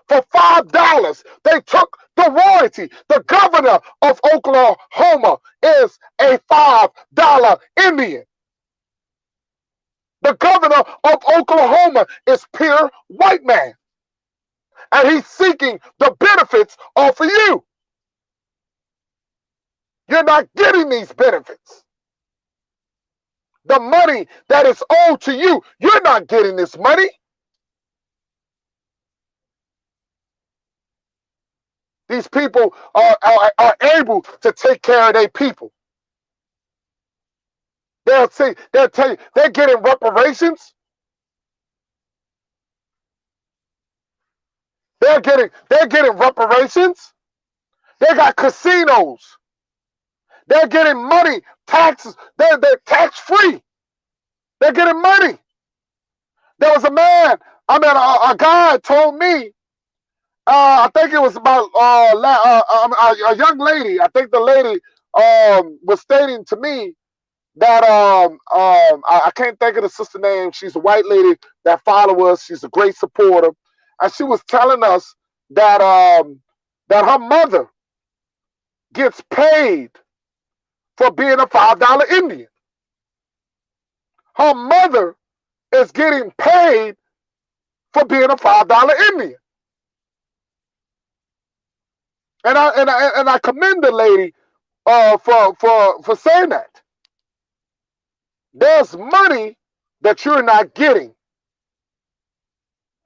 For $5, they took the royalty. The governor of Oklahoma is a $5 Indian. The governor of Oklahoma is pure white man. And he's seeking the benefits off of you. You're not getting these benefits. The money that is owed to you, you're not getting this money. These people are able to take care of their people. They'll tell you they're getting reparations. They're getting reparations. They got casinos. They're getting money, taxes. They're tax free. They're getting money. There was a man, a guy told me, I think it was about a young lady. I think the lady was stating to me that I can't think of the sister name. She's a white lady that follows us. She's a great supporter, and she was telling us that that her mother gets paid for being a $5 Indian. Her mother is getting paid for being a $5 Indian. And I commend the lady for saying that. There's money that you're not getting.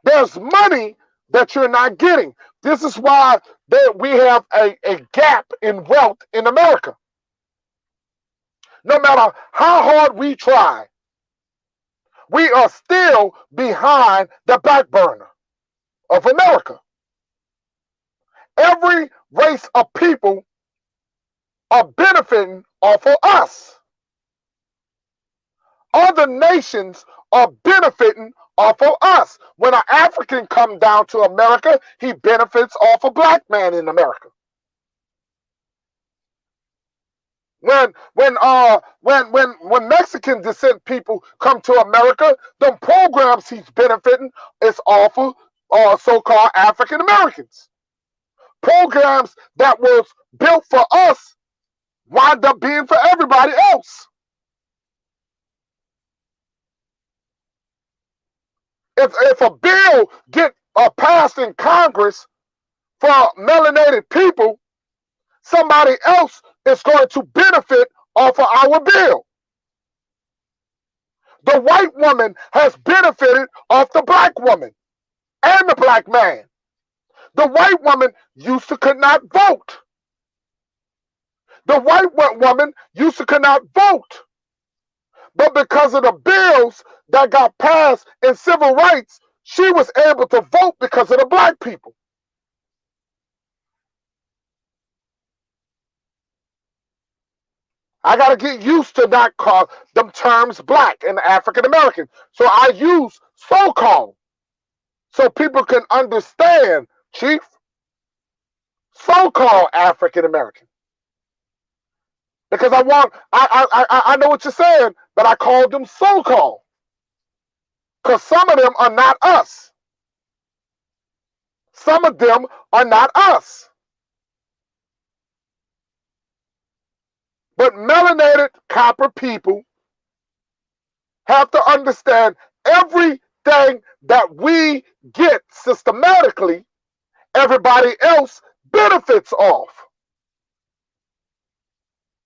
There's money that you're not getting. This is why we have a gap in wealth in America. No matter how hard we try, we are still behind the back burner of America. Every race of people are benefiting off of us. Other nations are benefiting off of us. When an African comes down to America, he benefits off a black man in America. When Mexican descent people come to America, the programs he's benefiting is off of so-called African Americans. Programs that was built for us wind up being for everybody else. If a bill get passed in Congress for melanated people, somebody else is going to benefit off of our bill. The white woman has benefited off the black woman and the black man. The white woman used to could not vote. The white woman used to could not vote. But because of the bills that got passed in civil rights, she was able to vote because of the black people. I got to get used to not call them terms black and African American. So I use so-called so people can understand, Chief, so-called African American. Because I know what you're saying, but I called them so-called. Because some of them are not us. Some of them are not us. But melanated copper people have to understand everything that we get systematically, everybody else benefits off.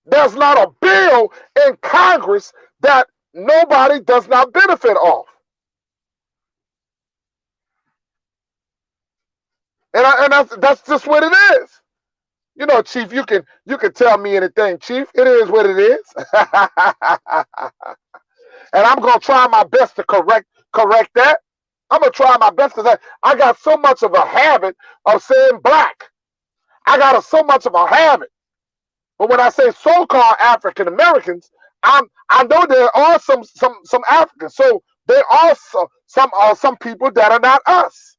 There's not a bill in Congress that nobody does not benefit off. And that's just what it is. You know, Chief, you can tell me anything, Chief. It is what it is. And I'm gonna try my best to correct that. I'm gonna try my best because I got so much of a habit of saying black. I got so much of a habit. But when I say so-called African Americans, I know there are some Africans. So there are some people that are not us.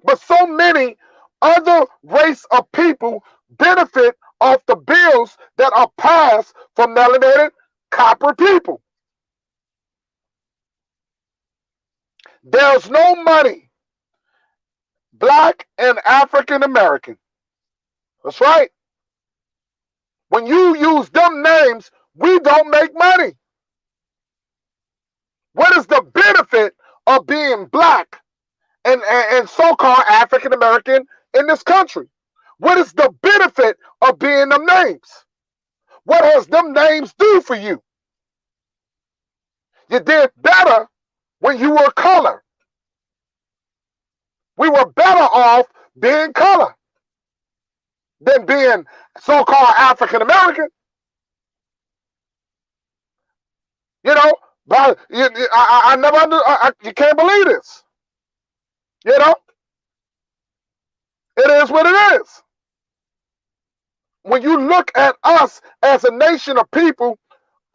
But so many other race of people benefit off the bills that are passed from melanated copper people. There's no money, black and African American. That's right. When you use them names, we don't make money. What is the benefit of being black and so-called African American in this country? What is the benefit of being them names? What has them names do for you? You did better when you were color. We were better off being color than being so-called African American. You know, but I never you can't believe this. You know, it is what it is. When you look at us as a nation of people,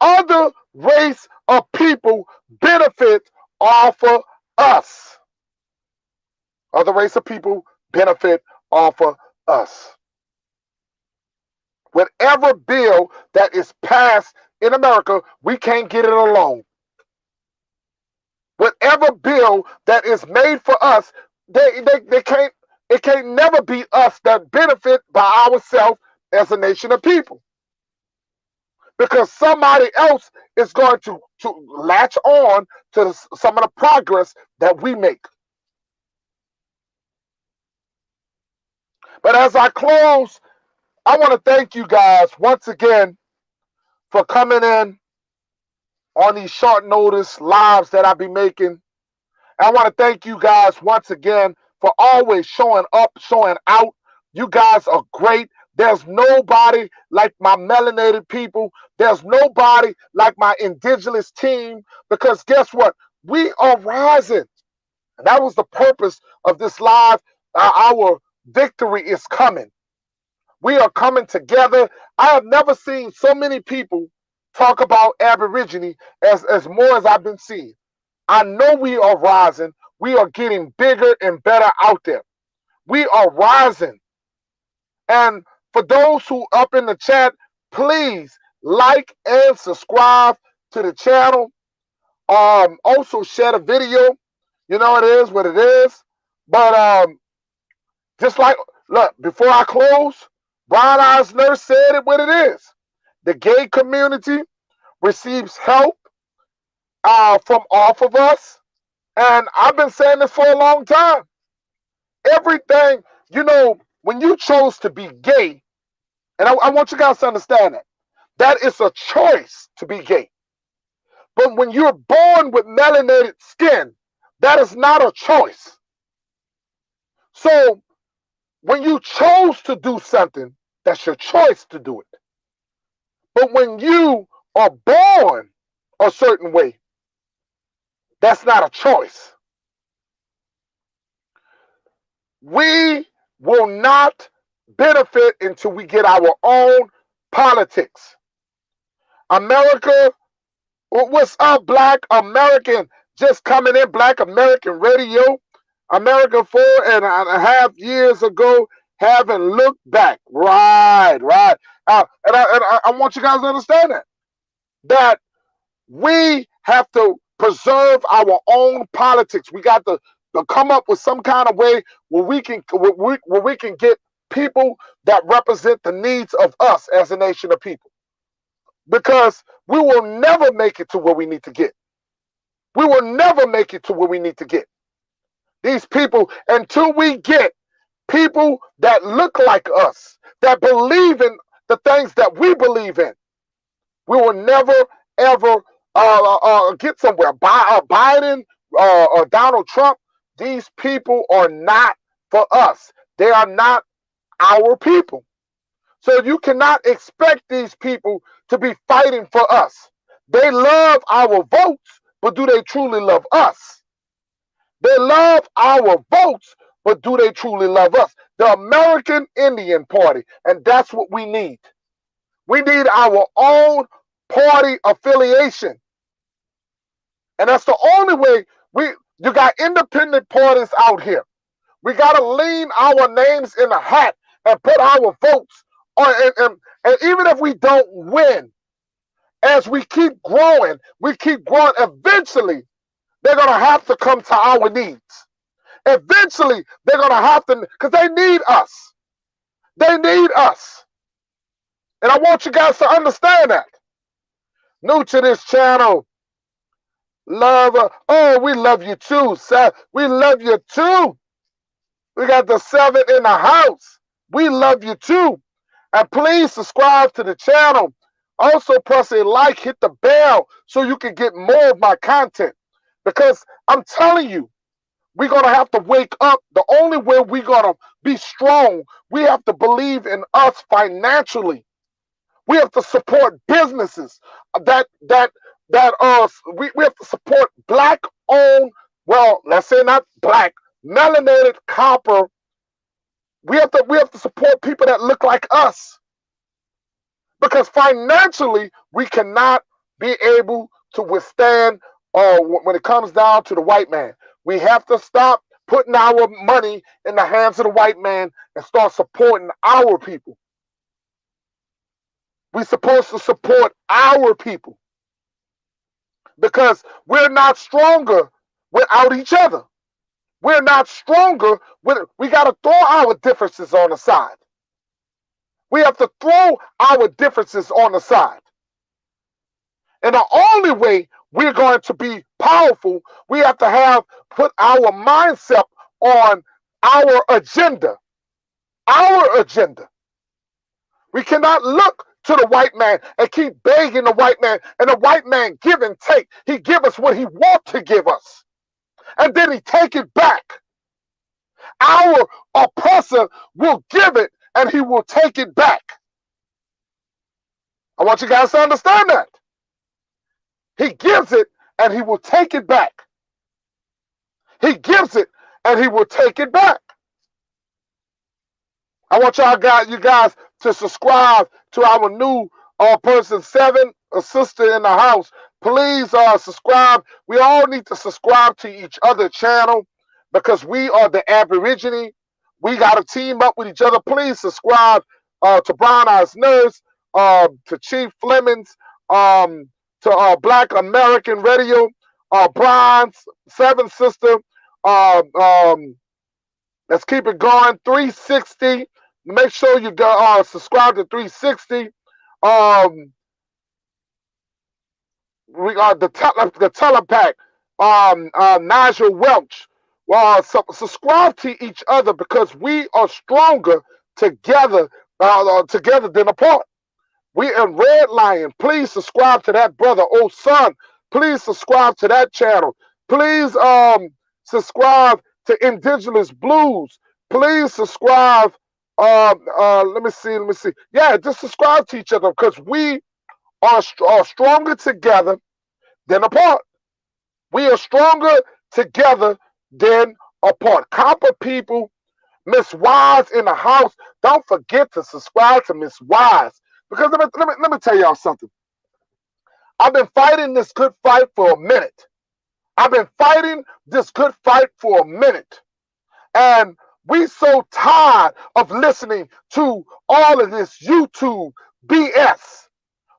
other race of people benefit off of us. Other race of people benefit off of us. Whatever bill that is passed in America, we can't get it alone. Whatever bill that is made for us, they can't. It can't never be us that benefit by ourselves as a nation of people, because somebody else is going to latch on to some of the progress that we make. But as I close, I want to thank you guys once again for coming in on these short notice lives that I be making. I want to thank you guys once again for always showing up, showing out. You guys are great. There's nobody like my melanated people. There's nobody like my indigenous team, because guess what? We are rising. And that was the purpose of this live. Our victory is coming. We are coming together. I have never seen so many people talk about aborigine as more as I've been seeing. I know we are rising. We are getting bigger and better out there. We are rising. And for those who up in the chat, please like and subscribe to the channel. Also share the video. You know, it is what it is. But just like, look, before I close, Brown Eyes Nurse said it what it is. The gay community receives help from off of us. And I've been saying this for a long time. Everything, you know, when you chose to be gay, and I want you guys to understand that is a choice to be gay. But when you're born with melanated skin, that is not a choice. So when you chose to do something, that's your choice to do it. But when you are born a certain way, that's not a choice. We will not benefit until we get our own politics. America, what's up, Black American? Just coming in, Black American Radio. America 4.5 years ago, haven't looked back. Right. And I want you guys to understand that we have to preserve our own politics. We got to come up with some kind of way where we can get people that represent the needs of us as a nation of people. Because we will never make it to where we need to get. We will never make it to where we need to get. These people, until we get people that look like us, that believe in the things that we believe in, we will never, ever get somewhere. Biden or Donald Trump, these people are not for us. They are not our people. So you cannot expect these people to be fighting for us. They love our votes, but do they truly love us? They love our votes, but do they truly love us? The American Indian Party, and that's what we need. We need our own party affiliation. And that's the only way you got independent parties out here. We got to lean our names in a hat and put our votes on. And even if we don't win, as we keep growing, eventually they're going to have to come to our needs. Eventually they're going to have to, because they need us. They need us. And I want you guys to understand that. New to this channel, lover. Oh, we love you too, Seth. We love you too. We got the 7 in the house. We love you too. And please subscribe to the channel. Also press a like, hit the bell so you can get more of my content. Because I'm telling you, we're going to have to wake up. The only way we're going to be strong, we have to believe in us financially. We have to support businesses we have to support Black owned, well, let's say not Black, melanated copper. We have to support people that look like us. Because financially, we cannot be able to withstand when it comes down to the white man. We have to stop putting our money in the hands of the white man and start supporting our people. We're supposed to support our people because we're not stronger without each other. We're not stronger we got to throw our differences on the side. We have to throw our differences on the side. And the only way we're going to be powerful, we have to put our mindset on our agenda. Our agenda. We cannot look to the white man and keep begging the white man, and the white man give and take. He give us what he wants to give us, and then he take it back. Our oppressor will give it, and he will take it back. I want you guys to understand that. He gives it, and he will take it back. He gives it, and he will take it back. I want you guys to subscribe to our new person 7, a sister in the house. Please subscribe. We all need to subscribe to each other channel because we are the Aborigine. We got to team up with each other. Please subscribe to Brown Eyes Nurse, to Chief Flemings, to Black American Radio, Brian's 7 sister. Let's keep it going. 360. Make sure you subscribe to 360. We got the telepack. Nigel Welch. Subscribe to each other because we are stronger together than apart. We in Red Lion. Please subscribe to that brother. Oh son, please subscribe to that channel. Please subscribe to Indigenous Blues. Please subscribe. Let me see. Yeah, just subscribe to each other because we are stronger together than apart. We are stronger together than apart. Copper people, Miss Wise in the house. Don't forget to subscribe to Miss Wise Because let me tell y'all something. I've been fighting this good fight for a minute. I've been fighting this good fight for a minute. And we so tired of listening to all of this YouTube BS.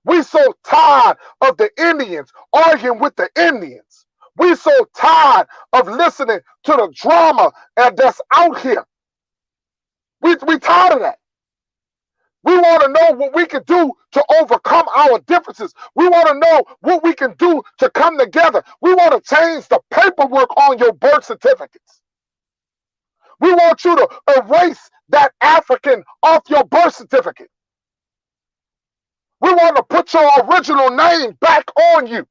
We so tired of the Indians arguing with the Indians. We so tired of listening to the drama that's out here. We tired of that. We want to know what we can do to overcome our differences. We want to know what we can do to come together. We want to change the paperwork on your birth certificates. We want you to erase that African off your birth certificate. We want to put your original name back on you.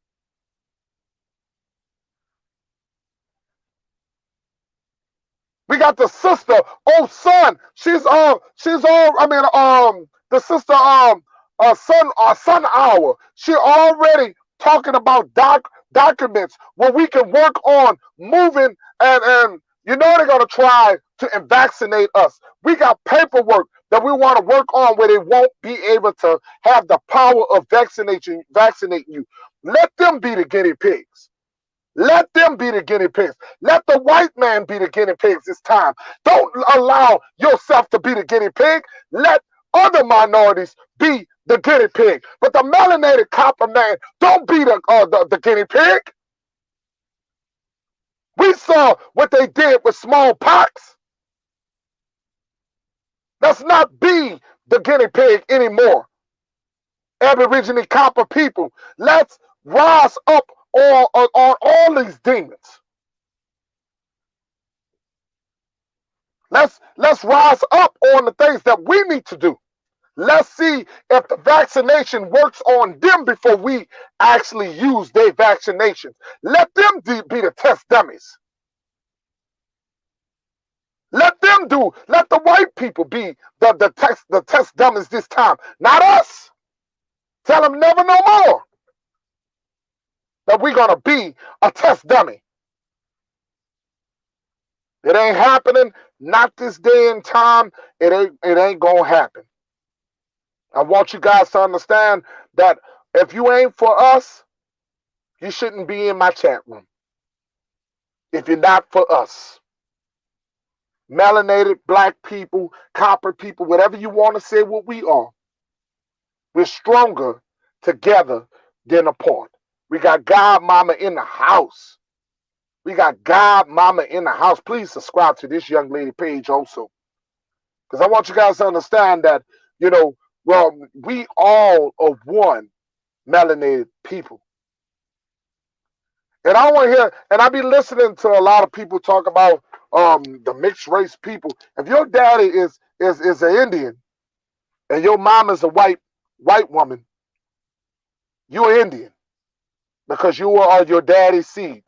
We got the sister, oh son, the sister, son hour. She already talking about documents where we can work on moving, and you know they're gonna try to vaccinate us. We got paperwork that we want to work on where they won't be able to have the power of vaccinating you. Let them be the guinea pigs. Let them be the guinea pigs. Let the white man be the guinea pigs this time. Don't allow yourself to be the guinea pig. Let other minorities be the guinea pig. But the melanated copper man, don't be the guinea pig. We saw what they did with smallpox. Let's not be the guinea pig anymore. Aborigine copper people, let's rise up on all these demons. Let's rise up on the things that we need to do. Let's see if the vaccination works on them before we actually use their vaccinations. Let them be the test dummies. Let the white people be the test dummies this time, not us. Tell them never no more that we're going to be a test dummy. It ain't happening, not this day and time. It ain't going to happen. I want you guys to understand that if you ain't for us, you shouldn't be in my chat room. If you're not for us. Melanated, black people, copper people, whatever you want to say what we are. We're stronger together than apart. We got God Mama in the house. We got God Mama in the house. Please subscribe to this young lady page also. Because I want you guys to understand that, we all are one melanated people. And I want to hear, and I be listening to a lot of people talk about the mixed race people. If your daddy is an Indian and your mom is a white woman, you're Indian because you are your daddy's seed.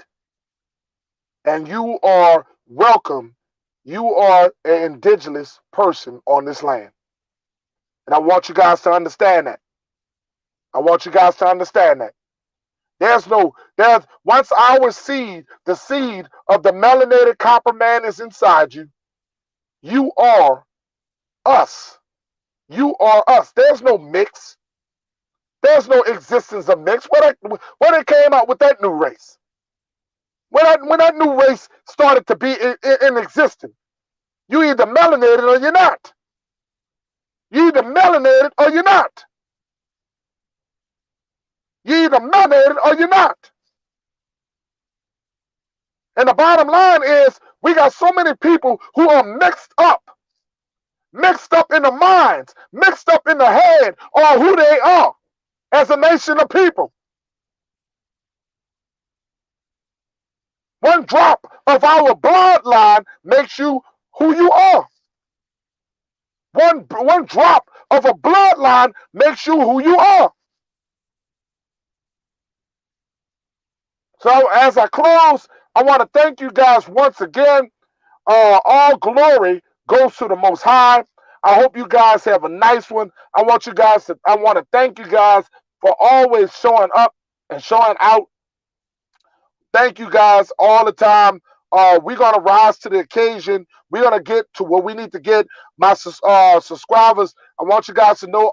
And you are welcome. You are an indigenous person on this land. And I want you guys to understand that. I want you guys to understand that. There's once our seed, the seed of the melanated copper man is inside you, you are us. You are us. There's no mix. There's no existence of mix. When it came out with that new race. When that new race started to be in existence, you either melanated or you're not. You either melanated or you're not. You either melanated or you're not. And the bottom line is we got so many people who are mixed up in the minds, mixed up in the head on who they are as a nation of people. One drop of our bloodline makes you who you are. One drop of a bloodline makes you who you are. So as I close, I want to thank you guys once again. All glory goes to the Most High. I hope you guys have a nice one. I want to thank you guys for always showing up and showing out. Thank you guys all the time. We're going to rise to the occasion. We're going to get to where we need to get. My subscribers, I want you guys to know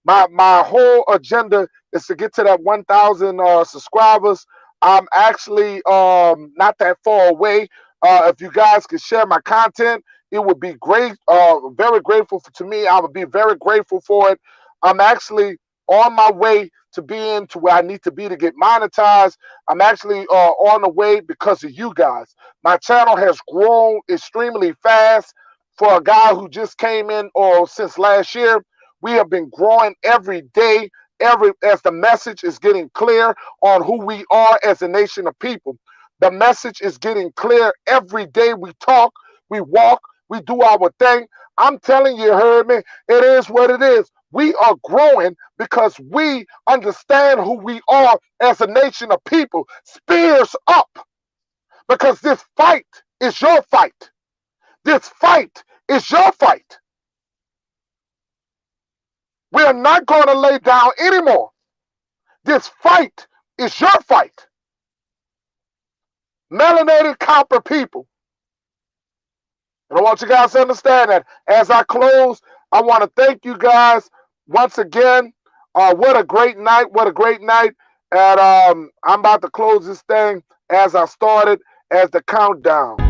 My whole agenda is to get to that 1,000 subscribers. I'm actually not that far away. If you guys could share my content, it would be great. Very grateful to me. I would be very grateful for it. I'm actually on my way to being to where I need to be to get monetized. I'm actually on the way because of you guys. My channel has grown extremely fast for a guy who just came in or since last year. We have been growing every day, as the message is getting clear on who we are as a nation of people. The message is getting clear every day. We talk, we walk, we do our thing. I'm telling you, heard me, it is what it is. We are growing because we understand who we are as a nation of people. Spears up, because this fight is your fight. This fight is your fight. We are not going to lay down anymore. This fight is your fight. Melanated copper people. And I want you guys to understand that. As I close, I want to thank you guys once again. What a great night. What a great night. And I'm about to close this thing as I started, as the countdown.